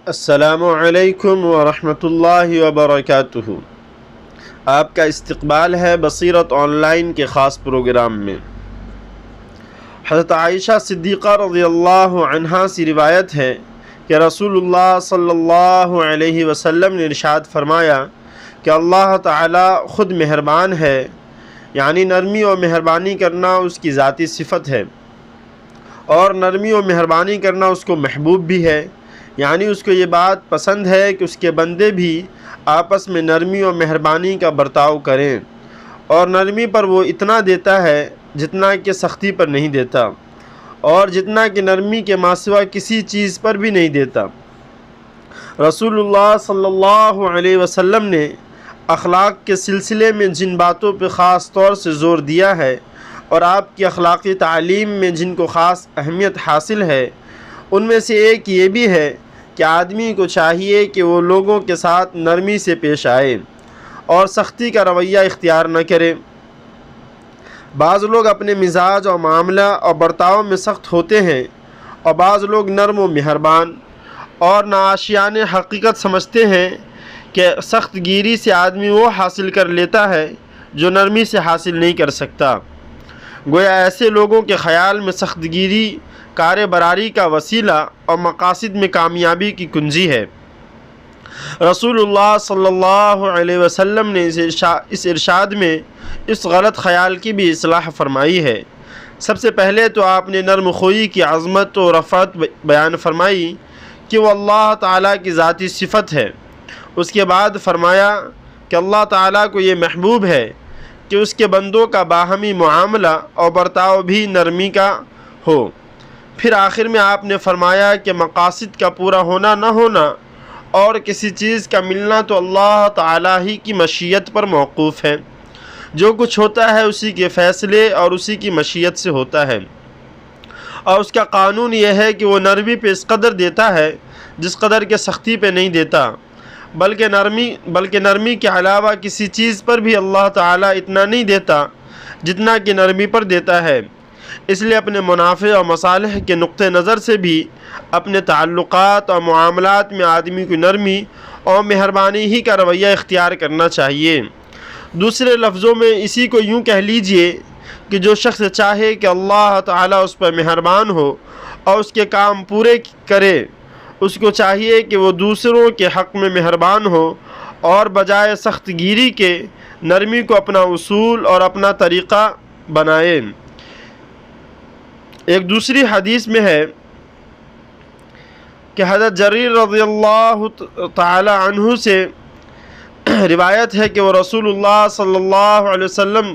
السلام علیکم ورحمۃ اللہ وبرکاتہ۔ آپ کا استقبال ہے بصیرت آن لائن کے خاص پروگرام میں۔ حضرت عائشہ صدیقہ رضی اللہ عنہا سے روایت ہے کہ رسول اللہ صلی اللہ علیہ وسلم نے ارشاد فرمایا کہ اللہ تعالی خود مہربان ہے، یعنی نرمی اور مہربانی کرنا اس کی ذاتی صفت ہے، اور نرمی اور مہربانی کرنا اس کو محبوب بھی ہے، یعنی اس کو یہ بات پسند ہے کہ اس کے بندے بھی آپس میں نرمی اور مہربانی کا برتاؤ کریں، اور نرمی پر وہ اتنا دیتا ہے جتنا کہ سختی پر نہیں دیتا، اور جتنا کہ نرمی کے ماسوا کسی چیز پر بھی نہیں دیتا۔ رسول اللہ صلی اللہ علیہ وسلم نے اخلاق کے سلسلے میں جن باتوں پہ خاص طور سے زور دیا ہے اور آپ کی اخلاقی تعلیم میں جن کو خاص اہمیت حاصل ہے، ان میں سے ایک یہ بھی ہے کہ آدمی کو چاہیے کہ وہ لوگوں کے ساتھ نرمی سے پیش آئے اور سختی کا رویہ اختیار نہ کرے۔ بعض لوگ اپنے مزاج اور معاملہ اور برتاؤ میں سخت ہوتے ہیں، اور بعض لوگ نرم و مہربان اور ناآشیان حقیقت سمجھتے ہیں کہ سخت گیری سے آدمی وہ حاصل کر لیتا ہے جو نرمی سے حاصل نہیں کر سکتا۔ گویا ایسے لوگوں کے خیال میں سخت گیری کار براری کا وسیلہ اور مقاصد میں کامیابی کی کنجی ہے۔ رسول اللہ صلی اللہ علیہ وسلم نے اس ارشاد میں اس غلط خیال کی بھی اصلاح فرمائی ہے۔ سب سے پہلے تو آپ نے نرم خوئی کی عظمت و رفعت بیان فرمائی کہ وہ اللہ تعالیٰ کی ذاتی صفت ہے۔ اس کے بعد فرمایا کہ اللہ تعالیٰ کو یہ محبوب ہے کہ اس کے بندوں کا باہمی معاملہ اور برتاؤ بھی نرمی کا ہو۔ پھر آخر میں آپ نے فرمایا کہ مقاصد کا پورا ہونا نہ ہونا اور کسی چیز کا ملنا تو اللہ تعالیٰ ہی کی مشیت پر موقوف ہے۔ جو کچھ ہوتا ہے اسی کے فیصلے اور اسی کی مشیت سے ہوتا ہے، اور اس کا قانون یہ ہے کہ وہ نرمی پہ اس قدر دیتا ہے جس قدر کے سختی پہ نہیں دیتا، بلکہ نرمی کے علاوہ کسی چیز پر بھی اللہ تعالیٰ اتنا نہیں دیتا جتنا کہ نرمی پر دیتا ہے۔ اس لیے اپنے منافع اور مصالح کے نقطہ نظر سے بھی اپنے تعلقات اور معاملات میں آدمی کو نرمی اور مہربانی ہی کا رویہ اختیار کرنا چاہیے۔ دوسرے لفظوں میں اسی کو یوں کہہ لیجئے کہ جو شخص چاہے کہ اللہ تعالیٰ اس پر مہربان ہو اور اس کے کام پورے کرے، اس کو چاہیے کہ وہ دوسروں کے حق میں مہربان ہو اور بجائے سخت گیری کے نرمی کو اپنا اصول اور اپنا طریقہ بنائے۔ ایک دوسری حدیث میں ہے کہ حضرت جریر رضی اللہ تعالی عنہ سے روایت ہے کہ وہ رسول اللہ صلی اللہ علیہ وسلم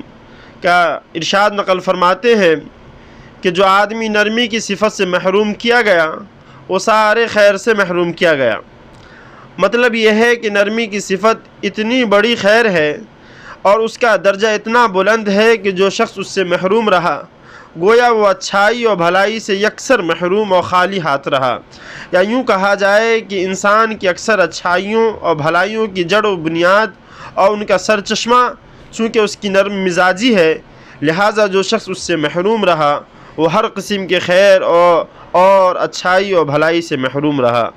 کا ارشاد نقل فرماتے ہیں کہ جو آدمی نرمی کی صفت سے محروم کیا گیا وہ سارے خیر سے محروم کیا گیا۔ مطلب یہ ہے کہ نرمی کی صفت اتنی بڑی خیر ہے اور اس کا درجہ اتنا بلند ہے کہ جو شخص اس سے محروم رہا گویا وہ اچھائی اور بھلائی سے یکسر محروم اور خالی ہاتھ رہا، یا یوں کہا جائے کہ انسان کی اکثر اچھائیوں اور بھلائیوں کی جڑ و بنیاد اور ان کا سرچشمہ چونکہ اس کی نرم مزاجی ہے، لہٰذا جو شخص اس سے محروم رہا وہ ہر قسم کے خیر اور اچھائی اور بھلائی سے محروم رہا۔